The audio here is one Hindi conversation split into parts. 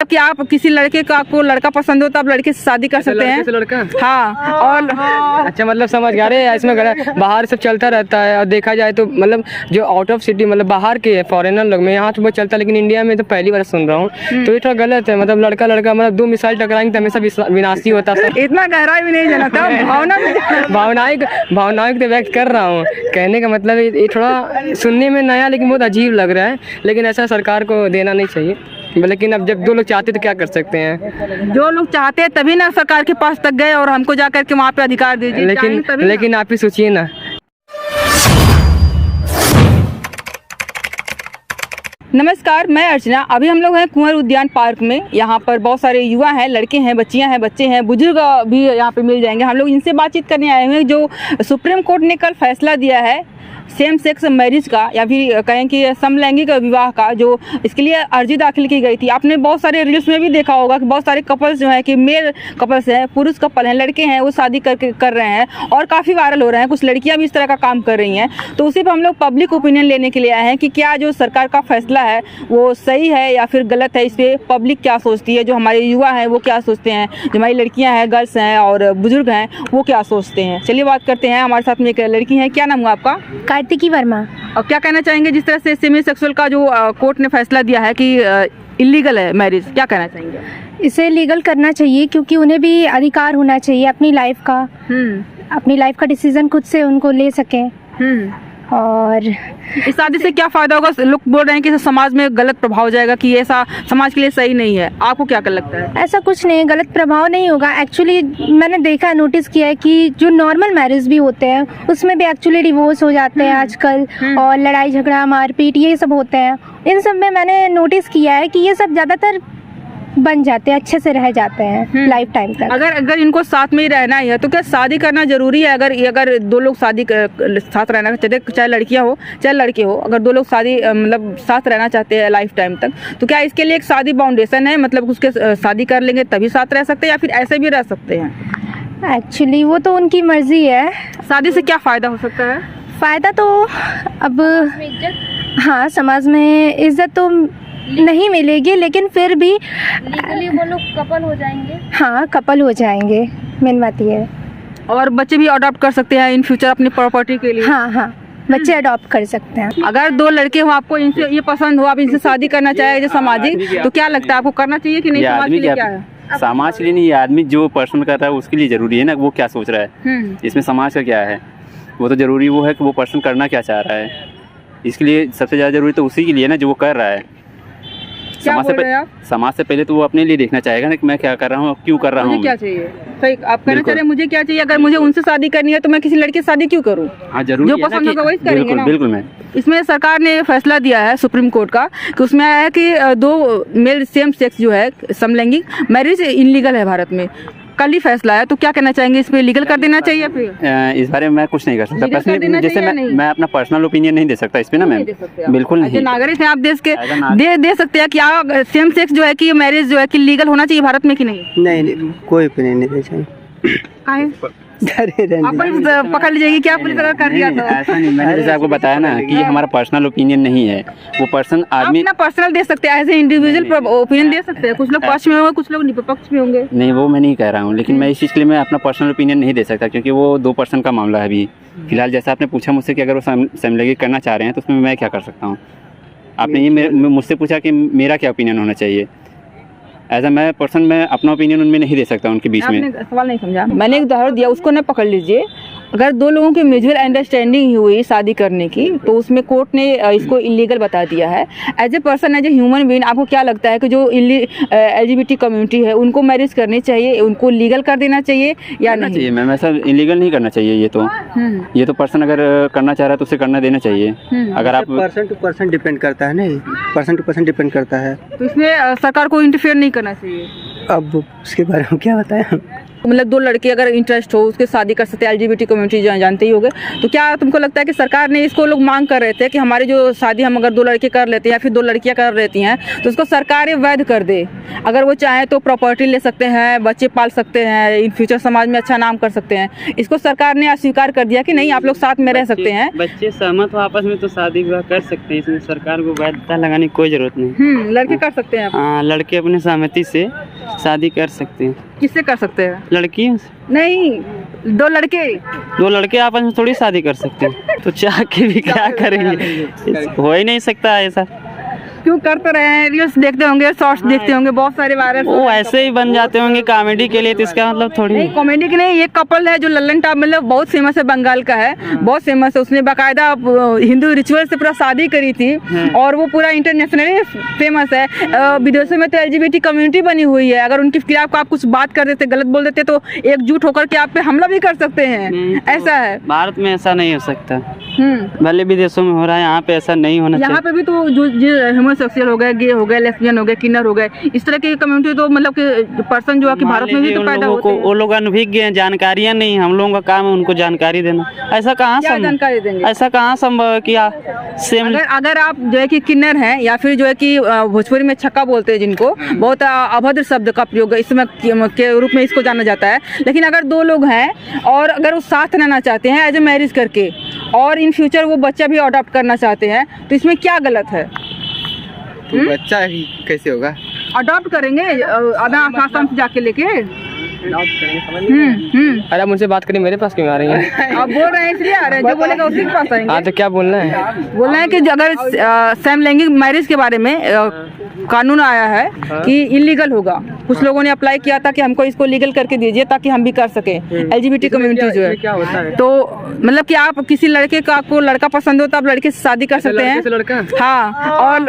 मतलब कि आप किसी लड़के का आपको लड़का पसंद हो तो आप लड़के से शादी कर सकते हैं? लड़का हाँ। और अच्छा, मतलब समझ गया। अरे इसमें बाहर सब चलता रहता है और देखा जाए तो मतलब जो आउट ऑफ सिटी मतलब बाहर के फॉरेनर लोग में यहाँ तो बहुत चलता है, लेकिन इंडिया में तो पहली बार सुन रहा हूँ। तो ये थोड़ा गलत है। मतलब लड़का लड़का मतलब दो मिसाइल टकराएंगे तो हमेशा विनाशी होता है। इतना गहराई भी नहीं जाना था, भावनाएं तो व्यक्त कर रहा हूँ। कहने का मतलब ये थोड़ा सुनने में नया लेकिन बहुत अजीब लग रहा है, लेकिन ऐसा सरकार को देना नहीं चाहिए। लेकिन अब जब दो लोग चाहते तो क्या कर सकते हैं? जो लोग चाहते हैं तभी ना सरकार के पास तक गए और हमको जाकर के वहाँ पे अधिकार दीजिए। लेकिन आप ही सोचिए ना। नमस्कार, मैं अर्चना। अभी हम लोग हैं कुंवर उद्यान पार्क में। यहाँ पर बहुत सारे युवा हैं, लड़के हैं, बच्चियां हैं, बच्चे हैं, बुजुर्ग भी यहाँ पे मिल जाएंगे। हम लोग इनसे बातचीत करने आए हुए हैं। जो सुप्रीम कोर्ट ने कल फैसला दिया है सेम सेक्स मैरिज का, या फिर कहें कि समलैंगिक विवाह का, जो इसके लिए अर्जी दाखिल की गई थी। आपने बहुत सारे रील्स में भी देखा होगा कि बहुत सारे कपल्स जो हैं कि मेल कपल्स हैं, पुरुष कपल हैं, लड़के हैं, वो शादी कर रहे हैं और काफ़ी वायरल हो रहे हैं। कुछ लड़कियां भी इस तरह का काम कर रही हैं। तो उसी पर हम लोग पब्लिक ओपिनियन लेने के लिए आए हैं कि क्या जो सरकार का फैसला है वो सही है या फिर गलत है। इस पर पब्लिक क्या सोचती है, जो हमारे युवा हैं वो क्या सोचते हैं, जो हमारी लड़कियाँ हैं, गर्ल्स हैं और बुजुर्ग हैं वो क्या सोचते हैं। चलिए बात करते हैं। हमारे साथ में एक लड़की है। क्या नाम हुआ आपका? कार्तिकी वर्मा। और क्या कहना चाहेंगे जिस तरह से सेमी सेक्सुअल का जो कोर्ट ने फैसला दिया है कि इलीगल है मैरिज, क्या कहना चाहेंगे? इसे लीगल करना चाहिए क्योंकि उन्हें भी अधिकार होना चाहिए अपनी लाइफ का। अपनी लाइफ का डिसीजन खुद से उनको ले सकें। और इस शादी से क्या फायदा होगा? लोग बोल रहे हैं कि समाज में गलत प्रभाव जाएगा, कि ऐसा समाज के लिए सही नहीं है। आपको क्या लगता है? ऐसा कुछ नहीं, गलत प्रभाव नहीं होगा। एक्चुअली मैंने देखा, नोटिस किया है कि जो नॉर्मल मैरिज भी होते हैं उसमें भी एक्चुअली डिवोर्स हो जाते हैं आजकल, और लड़ाई झगड़ा मारपीट ये सब होते हैं। इन सब में मैंने नोटिस किया है कि ये सब ज़्यादातर बन जाते हैं, अच्छे से रह जाते हैं लाइफ टाइम तक। अगर इनको साथ में ही रहना ही है तो क्या शादी करना जरूरी है? अगर दो लोग शादी साथ रहना चाहे लड़कियां हो चाहे लड़के हो, अगर दो लोग शादी मतलब साथ रहना चाहते हैं लाइफ टाइम तक, तो क्या इसके लिए एक शादी फाउंडेशन है? मतलब उसके शादी कर लेंगे तभी साथ रह सकते हैं या फिर ऐसे भी रह सकते हैं? एक्चुअली वो तो उनकी मर्जी है। शादी से क्या फ़ायदा हो सकता है? फ़ायदा तो अब हाँ, समाज में इज्जत तो नहीं मिलेगी, लेकिन फिर भी लीगली वो लोग कपल हो जाएंगे। हाँ, कपल हो जाएंगे, मेन बात ये है। और बच्चे भी अडॉप्ट कर सकते हैं इन फ्यूचर अपनी प्रॉपर्टी के लिए। हाँ, बच्चे अडॉप्ट कर सकते हैं। अगर दो लड़के हो, आपको इनसे ये पसंद हो, आप इनसे शादी करना चाहे जो सामाजिक, तो क्या लगता है आपको करना चाहिए कि नहीं? समाज के लिए क्या है? समाज के लिए नहीं, आदमी जो पर्सन कर रहा है उसके लिए जरूरी है ना वो क्या सोच रहा है। इसमें समाज का क्या है? वो तो जरूरी वो है कि वो पर्सन करना क्या चाह रहा है। इसके लिए सबसे ज़्यादा जरूरी तो उसी के लिए ना जो वो कर रहा है। समाज से पहले तो वो अपने लिए देखना चाहेगा ना कि मैं क्या कर रहा हूँ, क्यों कर रहा हूँ, क्या चाहिए। सही, आप कहना चाह रहे हैं मुझे क्या चाहिए? अगर मुझे उनसे शादी करनी है तो मैं किसी लड़के से शादी क्यों करूँ? हाँ, जरूरी जो पसंद होगा वही करेंगे ना। बिल्कुल। मैं इसमें सरकार ने फैसला दिया है सुप्रीम कोर्ट का कि उसमें आया है कि दो मेल सेम सेक्स जो है समलैंगिक मैरिज इनलीगल है भारत में। कल ही फैसला है, तो क्या कहना चाहेंगे? इस पे लीगल कर देना चाहिए? फिर इस बारे में मैं कुछ नहीं कर सकता। पर्सनली जैसे मैं अपना पर्सनल ओपिनियन नहीं दे सकता इस पे ना मैम। बिल्कुल नहीं। नागरिक हैं आप, देश के दे सकते हैं कि आप सेम सेक्स जो है कि मैरिज जो है कि लीगल होना चाहिए भारत में कि नहीं? नहीं, कोई ओपिनियन नहीं दे चाहिए। पकड़ लीजिएगी क्या पुलिस अगर कर दिया तो? ऐसा नहीं, मैंने जैसे आपको बताया ना कि ये हमारा पर्सनल ओपिनियन नहीं है। वो पर्सन आदमी अपना पर्सनल दे सकते हैं, एज ए इंडिविजुअल ओपिनियन दे सकते हैं। कुछ लोग पक्ष में होंगे, कुछ लोग विपक्ष में होंगे। नहीं, वो मैं नहीं कह रहा हूँ, लेकिन मैं इस चीज़ के लिए मैं अपना पर्सनल ओपिनियन नहीं दे सकता क्योंकि वो दो पर्सन का मामला है अभी फिलहाल। जैसा आपने पूछा मुझसे कि अगर वो समलैंगिक करना चाह रहे हैं तो उसमें मैं क्या कर सकता हूँ। आपने ये मुझसे पूछा कि मेरा क्या ओपिनियन होना चाहिए। एज अ मैं पर्सन मैं अपना ओपिनियन उनमें नहीं दे सकता उनके बीच में। सवाल नहीं समझा मैंने। एक उदाहरण दिया, उसको न पकड़ लीजिए। अगर दो लोगों की म्यूचुअल अंडरस्टैंडिंग हुई शादी करने की तो उसमें कोर्ट ने इसको इलीगल बता दिया है। As a person, as a human being, आपको क्या लगता है कि जो LGBT कम्युनिटी है उनको मैरिज करनी चाहिए, उनको लीगल कर देना चाहिए या नहीं? मैम ऐसा इलीगल नहीं करना चाहिए। ये तो पर्सन अगर करना चाह रहा है तो उसे करना देना चाहिए। अगर आप पर्सन टू पर्सन डिपेंड करता है ना, पर्सन टू पर्सन डिपेंड करता है। तो इसमें सरकार को इंटरफेयर नहीं करना चाहिए। अब उसके बारे में क्या बताएं हम? मतलब दो लड़के अगर इंटरेस्ट हो उसके शादी कर सकते हैं, LGBT कम्युनिटी जो जानते ही होगे। तो क्या तुमको लगता है कि सरकार ने इसको लोग मांग कर रहे थे कि हमारे जो शादी हम अगर दो लड़के कर लेते हैं या फिर दो लड़कियां कर लेती हैं तो उसको सरकार ये वैध कर दे, अगर वो चाहे तो प्रॉपर्टी ले सकते हैं, बच्चे पाल सकते हैं, इन फ्यूचर समाज में अच्छा नाम कर सकते हैं। इसको सरकार ने अस्वीकार कर दिया कि नहीं आप लोग साथ में रह सकते हैं। बच्चे सहमत हो आपस में तो शादी विवाह कर सकते हैं, इसमें सरकार को वैधता लगाने की कोई जरूरत नहीं। लड़के कर सकते हैं। हाँ, लड़के अपने सहमति से शादी कर सकते हैं। किससे कर सकते हैं? लड़की नहीं, दो लड़के आपस में थोड़ी शादी कर सकते हैं, तो चाह के भी क्या करेंगे, हो ही नहीं सकता ऐसा। क्यों कर तो रहे हैं, रील्स देखते होंगे, शॉर्ट्स देखते होंगे, बहुत सारे वायरल वो ऐसे ही बन जाते होंगे कॉमेडी के लिए, तो इसका मतलब थोड़ी नहीं कॉमेडी की नहीं। ये कपल है जो लल्लन टॉप मतलब बहुत फेमस है, बंगाल का है, बहुत फेमस है। उसने बाकायदा हिंदू रिचुअल से पूरा शादी करी थी और वो पूरा इंटरनेशनली फेमस है। विदेशों में तो LGBT कम्युनिटी बनी हुई है, अगर उनके खिलाफ आप कुछ बात कर देते, गलत बोल देते तो एकजुट होकर के आप पे हमला भी कर सकते हैं। ऐसा है भारत में, ऐसा नहीं हो सकता। भले विदेशों में हो रहा है, यहाँ पे ऐसा नहीं होना चाहिए। यहाँ पे भी तो जो होमोसेक्सुअल हो गए, गे हो गए, लेस्बियन हो गए, किन्नर हो गए, इस तरह की कम्युनिटी तो मतलब कि पर्सन जो है कि भारत में भी तो पैदा होते हैं। वो लोग अनभिज्ञ हैं, जानकारियाँ नहीं, हम लोगों का काम है उनको जानकारी देना। ऐसा कहाँ जानकारी देंगे? ऐसा कहाँ संभव है कि सेम अगर आप जो है कि किन्नर हैं या फिर जो है कि भोजपुरी में छक्का बोलते हैं जिनको, बहुत अभद्र शब्द का प्रयोग इसमें के रूप में इसको जाना जाता है, लेकिन अगर दो लोग हैं और अगर वो साथ रहना चाहते हैं एज ए मैरिज करके और इन फ्यूचर वो बच्चा भी अडॉप्ट करना चाहते हैं तो इसमें क्या गलत है? तो बच्चा ही कैसे होगा? अडॉप्ट करेंगे आसाम से जाके लेके। अरे आप मुझसे बात करिए, मेरे पास क्यों आ रही हैं? आप बोल रहे हैं इसलिए आ रहे हैं, जो बोलेगा उसी के पास आएंगे। हाँ तो क्या बोलना है? बोलना है कि अगर समलैंगिक मैरिज के बारे में कानून आया है कि इलीगल होगा, कुछ लोगों ने अप्लाई किया था कि हमको इसको लीगल करके दीजिए ताकि हम भी कर सके। LGBT कम्युनिटी जो है तो मतलब कि आप किसी लड़के का आपको लड़का पसंद हो तो आप लड़के से शादी कर सकते हैं। लड़का? हाँ। और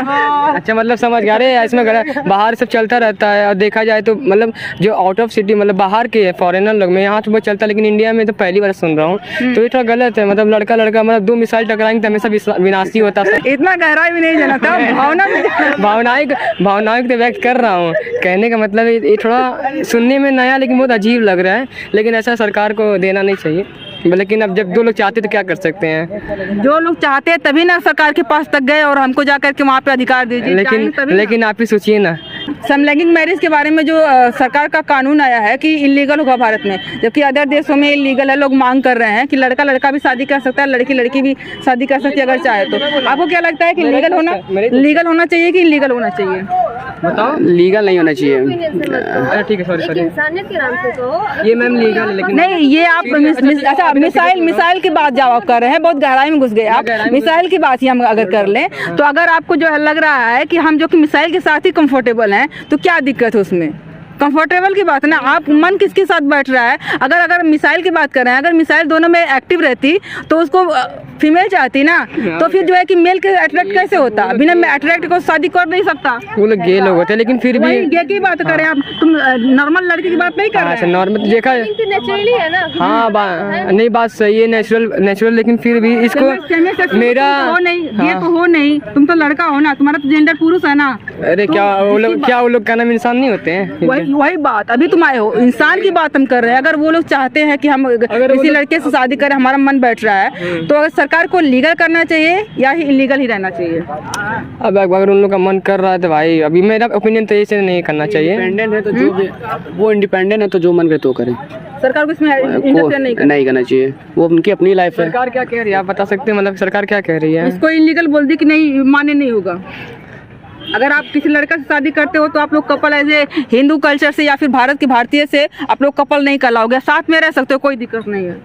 अच्छा, मतलब समझ गया। अरे इसमें बाहर सब चलता रहता है और देखा जाए तो मतलब जो आउट ऑफ सिटी मतलब बाहर के है फॉरेनर लोग में, यहाँ तो बहुत चलता है, लेकिन इंडिया में तो पहली बार सुन रहा हूँ। तो ये थोड़ा गलत है। मतलब लड़का मतलब दो मिसाइल टकराएंगे तो हमेशा विनाशी होता है। इतना गहराई भी नहीं जाना था, भावनाएं तो व्यक्त कर रहा हूँ। कहने का मतलब ये थोड़ा सुनने में नया लेकिन बहुत अजीब लग रहा है, लेकिन ऐसा सरकार को देना नहीं चाहिए। लेकिन अब जब दो लोग चाहते तो क्या कर सकते हैं? जो लोग चाहते हैं तभी ना सरकार के पास तक गए और हमको जा करके वहाँ पे अधिकार दीजिए। लेकिन आप ही सोचिए ना, समलैंगिक मैरिज के बारे में जो सरकार का कानून आया है कि इलीगल होगा भारत में, जबकि अदर देशों में इलीगल है। लोग मांग कर रहे हैं कि लड़का लड़का भी शादी कर सकता है, लड़की लड़की भी शादी कर सकती है अगर चाहे तो। आपको क्या लगता है कि लीगल होना चाहिए कि इलीगल होना चाहिए? बताओ। लीगल नहीं होना चाहिए। ठीक है, सॉरी। इंसानियत के नाम से तो ये मैम लीगल है, लेकिन नहीं, ये आप अच्छा मिसाइल की बात जवाब कर रहे हैं, बहुत गहराई में घुस गए आप। मिसाइल की बात ही हम अगर कर लें तो अगर आपको जो है लग रहा है कि हम जो कि मिसाइल के साथ ही कंफर्टेबल हैं तो क्या दिक्कत है उसमें? कंफर्टेबल की बात है ना, आप मन किसके साथ बैठ रहा है। अगर मिसाइल की बात कर रहे हैं, अगर मिसाइल दोनों में एक्टिव रहती तो उसको फीमेल चाहती ना, तो फिर जो है कि मेल के अट्रैक्ट कैसे होता? बिना अट्रैक्ट को शादी कर नहीं सकता। वो लोग गे लोग होते हैं, लेकिन फिर भी गे की बात करें आप, तुम नॉर्मल लड़के की बात नहीं कर रहे हैं। नॉर्मल देखा नेचुरली है ना। हाँ, नहीं बात सही है, नेचुरल, लेकिन फिर भी इसको मेरा हो नहीं, ये तो हो नहीं, तुम तो लड़का हो ना, तुम्हारा तो जेंडर पुरुष है ना। अरे क्या वो लोग का नाम इंसान नहीं होते हैं? वही बात, अभी तुम आए हो, इंसान की बात हम कर रहे हैं। अगर वो लोग चाहते हैं कि हम किसी लड़के से शादी करें, हमारा मन बैठ रहा है, तो अगर सरकार को लीगल करना चाहिए या ही इलीगल ही रहना चाहिए? अब अगर उन लोग का मन कर रहा है तो भाई, अभी मेरा ओपिनियन तो ऐसे नहीं करना चाहिए। इंडिपेंडेंट है तो जो भी वो इंडिपेंडेंट है तो जो मन करे तो करे। सरकार को इसमें इंटरफेयर नहीं करना चाहिए, वो उनकी अपनी लाइफ है। सरकार क्या कह रही है आप बता सकते हैं? मतलब सरकार क्या कह रही है? इसको इलीगल बोल दी कि नहीं, मान्य नहीं होगा। अगर आप किसी लड़का से शादी करते हो तो आप लोग कपल ऐसे हिंदू कल्चर से या फिर भारत की भारतीय से आप लोग कपल नहीं कहलाओगे, साथ में रह सकते हो, कोई दिक्कत नहीं है।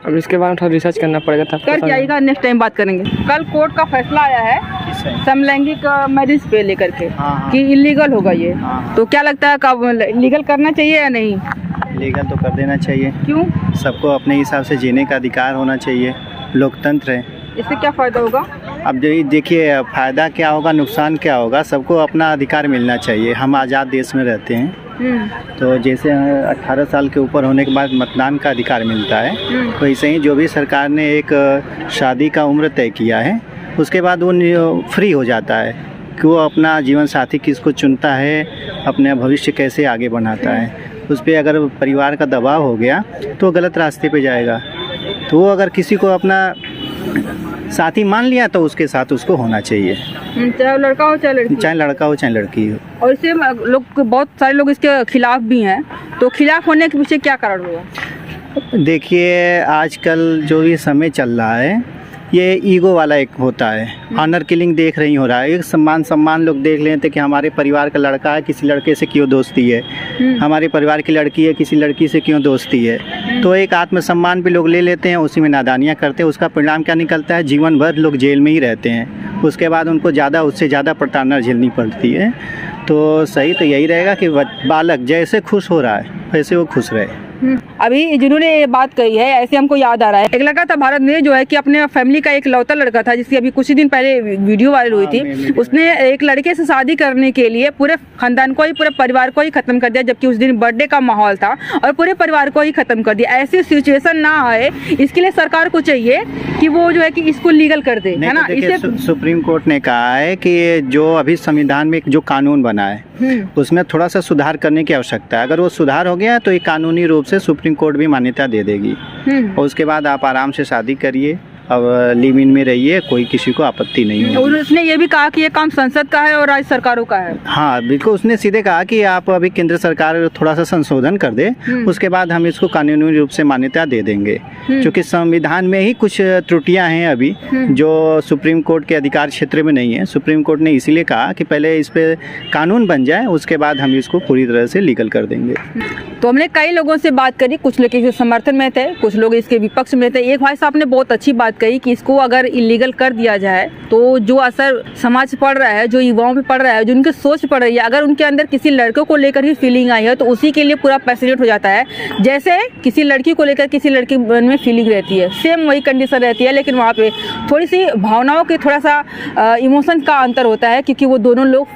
अब इसके बारे में थोड़ा रिसर्च करना पड़ेगा, तब करके आइएगा, नेक्स्ट टाइम बात करेंगे। कल कोर्ट का फैसला आया है समलैंगिक मैरिज पे लेकर के कि इलीगल होगा ये, तो क्या लगता है कब लीगल करना चाहिए या नहीं? लीगल तो कर देना चाहिए। क्यों? सबको अपने हिसाब से जीने का अधिकार होना चाहिए, लोकतंत्र है। इससे क्या फ़ायदा होगा? अब देखिए फ़ायदा क्या होगा, नुकसान क्या होगा, सबको अपना अधिकार मिलना चाहिए। हम आज़ाद देश में रहते हैं, तो जैसे 18 साल के ऊपर होने के बाद मतदान का अधिकार मिलता है, तो ऐसे ही जो भी सरकार ने एक शादी का उम्र तय किया है उसके बाद वो फ्री हो जाता है कि वो अपना जीवन साथी किसको चुनता है, अपने भविष्य कैसे आगे बढ़ाता है। उस पर अगर परिवार का दबाव हो गया तो गलत रास्ते पे जाएगा। तो वो अगर किसी को अपना साथी मान लिया तो उसके साथ उसको होना चाहिए, चाहे लड़का हो चाहे लड़की, चाहे लड़का हो चाहे लड़की हो। और इससे लोग, बहुत सारे लोग इसके खिलाफ भी हैं, तो खिलाफ होने के पीछे क्या कारण होगा? देखिए आजकल जो भी समय चल रहा है ये ईगो वाला एक होता है, ऑनर किलिंग देख रही हो रहा है। एक सम्मान लोग देख लेते कि हमारे परिवार का लड़का है किसी लड़के से क्यों दोस्ती है, हमारे परिवार की लड़की है किसी लड़की से क्यों दोस्ती है, तो एक आत्मसम्मान भी लोग ले लेते हैं, उसी में नादानियाँ करते हैं। उसका परिणाम क्या निकलता है, जीवन भर लोग जेल में ही रहते हैं, उसके बाद उनको उससे ज़्यादा प्रताड़ना झेलनी पड़ती है। तो सही तो यही रहेगा कि बालक जैसे खुश हो रहा है वैसे वो खुश रहे। अभी जिन्होंने ये बात कही है, ऐसे हमको याद आ रहा है, एक लड़का था भारत में जो है कि अपने फैमिली का एक लौता लड़का था, जिसकी अभी कुछ ही दिन पहले वीडियो वायरल हुई थी। उसने एक लड़के से शादी करने के लिए पूरे खानदान को ही, पूरे परिवार को ही खत्म कर दिया, जबकि उस दिन बर्थडे का माहौल था, और पूरे परिवार को ही खत्म कर दिया। ऐसी सिचुएशन ना आए, इसके लिए सरकार को चाहिए कि वो जो है कि इसको लीगल कर दे, है ना। इसे सुप्रीम कोर्ट ने कहा है कि जो अभी संविधान में जो कानून बना है उसमें थोड़ा सा सुधार करने की आवश्यकता है। अगर वो सुधार हो गया तो ये कानूनी रूप से सुप्रीम कोर्ट भी मान्यता दे देगी, और उसके बाद आप आराम से शादी करिए, अब लिव इन में रहिए, कोई किसी को आपत्ति नहीं है। और उसने ये भी कहा कि ये काम संसद का है और राज्य सरकारों का है। हाँ बिल्कुल, उसने सीधे कहा कि आप अभी केंद्र सरकार थोड़ा सा संशोधन कर दे, उसके बाद हम इसको कानूनी रूप से मान्यता दे देंगे। क्योंकि संविधान में ही कुछ त्रुटियां हैं अभी जो सुप्रीम कोर्ट के अधिकार क्षेत्र में नहीं है। सुप्रीम कोर्ट ने इसीलिए कहा कि पहले इस पे कानून बन जाए, उसके बाद हम इसको पूरी तरह से लीगल कर देंगे। तो हमने कई लोगों से बात करी, कुछ लोग इसके समर्थन में थे, कुछ लोग इसके विपक्ष में थे। एक भाई साहब ने बहुत अच्छी बात कही कि इसको अगर इलीगल कर दिया जाए तो जो असर समाज पड़ रहा है, जो युवाओं पे पड़ रहा है, जो उनकी सोच पड़ रही है, अगर उनके अंदर किसी लड़के को लेकर ही फीलिंग आई है तो उसी के लिए पूरा पैशनेट हो जाता है। जैसे किसी लड़की को लेकर किसी लड़की मन में फीलिंग रहती है, सेम वही कंडीशन रहती है, लेकिन वहाँ पे थोड़ी सी भावनाओं के थोड़ा सा इमोशन का अंतर होता है, क्योंकि वो दोनों लोग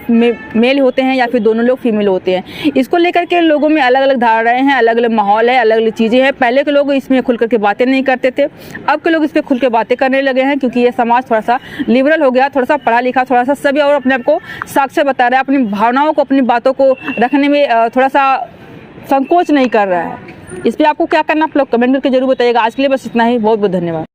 मेल होते हैं या फिर दोनों लोग फीमेल होते हैं। इसको लेकर के लोगों में अलग अलग धारणाएं हैं, अलग अलग माहौल है, अलग अलग चीज़ें हैं। पहले के लोग इसमें खुल करके बातें नहीं करते थे, अब के लोग इस पर खुल के बातें करने लगे हैं, क्योंकि ये समाज थोड़ा सा लिबरल हो गया, थोड़ा सा पढ़ा लिखा, थोड़ा सा सभी और अपने आप को साक्षर बता रहा है, अपनी भावनाओं को, अपनी बातों को रखने में थोड़ा सा संकोच नहीं कर रहा है। इस पर आपको क्या करना, आप लोग कमेंट करके जरूर बताइएगा। आज के लिए बस इतना ही, बहुत बहुत धन्यवाद।